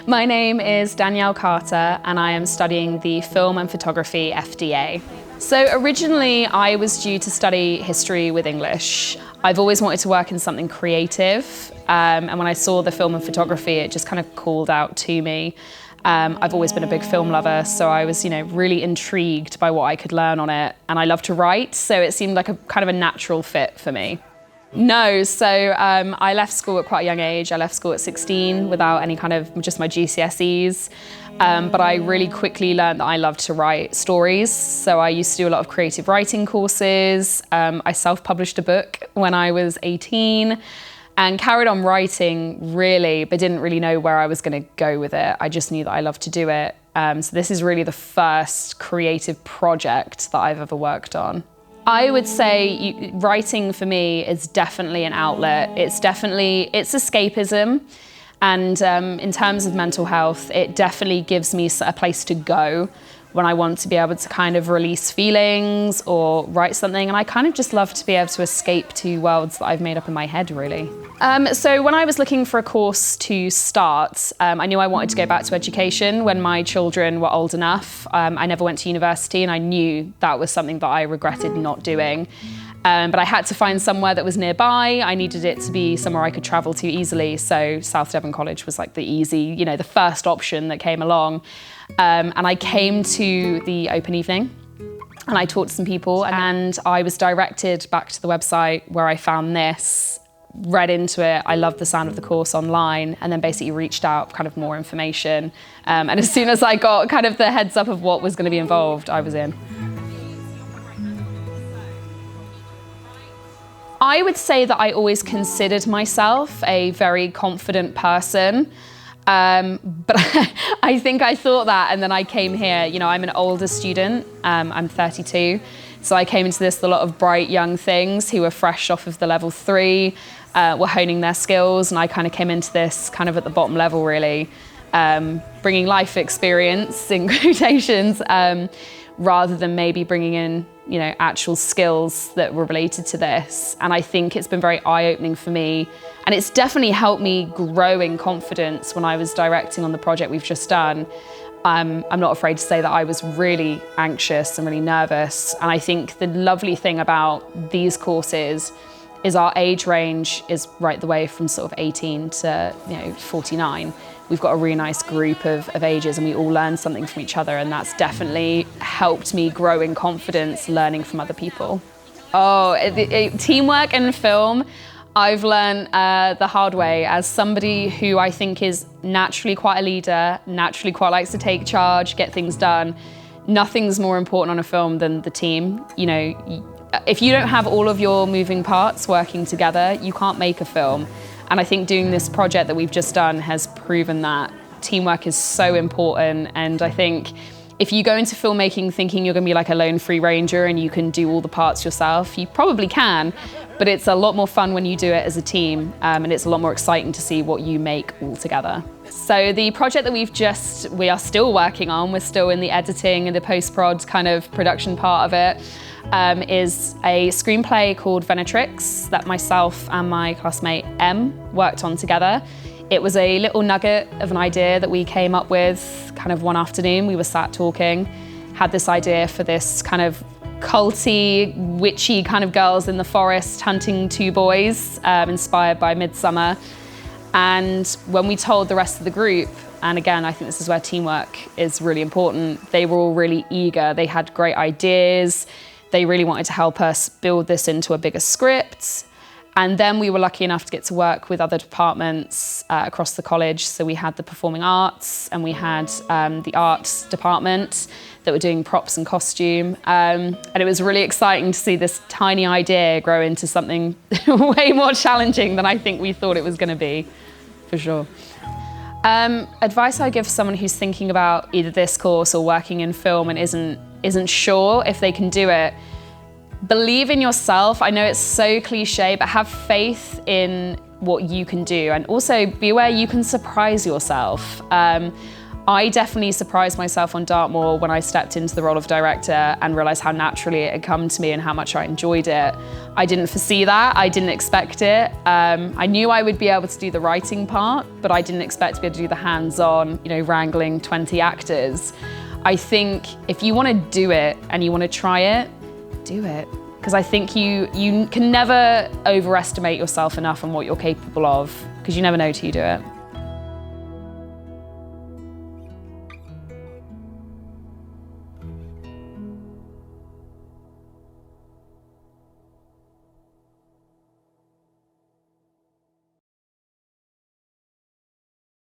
My name is Danielle Carter and I am studying the Film and Photography FDA. So originally I was due to study history with English. I've always wanted to work in something creative, and when I saw the film and photography it just kind of called out to me. I've always been a big film lover, so I was really intrigued by what I could learn on it, and I love to write, so it seemed like a kind of a natural fit for me. No, so I left school at quite a young age. I left school at 16 without any kind of, just my GCSEs. But I really quickly learned that I loved to write stories. So I used to do a lot of creative writing courses. I self-published a book when I was 18 and carried on writing really, but didn't really know where I was going to go with it. I just knew that I loved to do it. So this is really the first creative project that I've ever worked on. I would say writing for me is definitely an outlet. It's escapism. And in terms of mental health, it definitely gives me a place to go when I want to be able to kind of release feelings or write something. And I kind of just love to be able to escape to worlds that I've made up in my head, really. So when I was looking for a course to start, I knew I wanted to go back to education when my children were old enough. I never went to university and I knew that was something that I regretted not doing. But I had to find somewhere that was nearby. I needed it to be somewhere I could travel to easily. So South Devon College was like the easy, the first option that came along. And I came to the open evening and I talked to some people and I was directed back to the website where I found this, read into it. I loved the sound of the course online and then basically reached out for kind of more information. And as soon as I got kind of the heads up of what was going to be involved, I was in. I would say that I always considered myself a very confident person, but I think I thought that and then I came here. I'm an older student, I'm 32, so I came into this with a lot of bright young things who were fresh off of the level 3, were honing their skills, and I kind of came into this kind of at the bottom level really, bringing life experience in quotations, rather than maybe bringing in actual skills that were related to this. And I think it's been very eye-opening for me. And it's definitely helped me grow in confidence when I was directing on the project we've just done. I'm not afraid to say that I was really anxious and really nervous. And I think the lovely thing about these courses is our age range is right the way from sort of 18 to 49. We've got a really nice group of ages and we all learn something from each other, and that's definitely helped me grow in confidence learning from other people. Teamwork in film, I've learned the hard way as somebody who I think is naturally quite a leader, naturally quite likes to take charge, get things done. Nothing's more important on a film than the team. If you don't have all of your moving parts working together, you can't make a film. And I think doing this project that we've just done has proven that teamwork is so important. And I think if you go into filmmaking thinking you're going to be like a lone free ranger and you can do all the parts yourself, you probably can, but it's a lot more fun when you do it as a team, and it's a lot more exciting to see what you make all together. So the project that we are still working on, we're still in the editing and the post-prod kind of production part of it, is a screenplay called Venatrix that myself and my classmate Em worked on together. It was a little nugget of an idea that we came up with kind of one afternoon. We were sat talking, had this idea for this kind of culty, witchy kind of girls in the forest hunting 2 boys, inspired by Midsummer. And when we told the rest of the group, and again, I think this is where teamwork is really important, they were all really eager. They had great ideas. They really wanted to help us build this into a bigger script. And then we were lucky enough to get to work with other departments across the college. So we had the performing arts and we had the arts department that were doing props and costume. And it was really exciting to see this tiny idea grow into something way more challenging than I think we thought it was going to be, for sure. Advice I give someone who's thinking about either this course or working in film and isn't sure if they can do it, believe in yourself. I know it's so cliche, but have faith in what you can do, and also be aware you can surprise yourself. I definitely surprised myself on Dartmoor when I stepped into the role of director and realised how naturally it had come to me and how much I enjoyed it. I didn't foresee that, I didn't expect it. I knew I would be able to do the writing part, but I didn't expect to be able to do the hands-on, wrangling 20 actors. I think if you want to do it and you want to try it, do it. Because I think you can never overestimate yourself enough and what you're capable of, because you never know till you do it.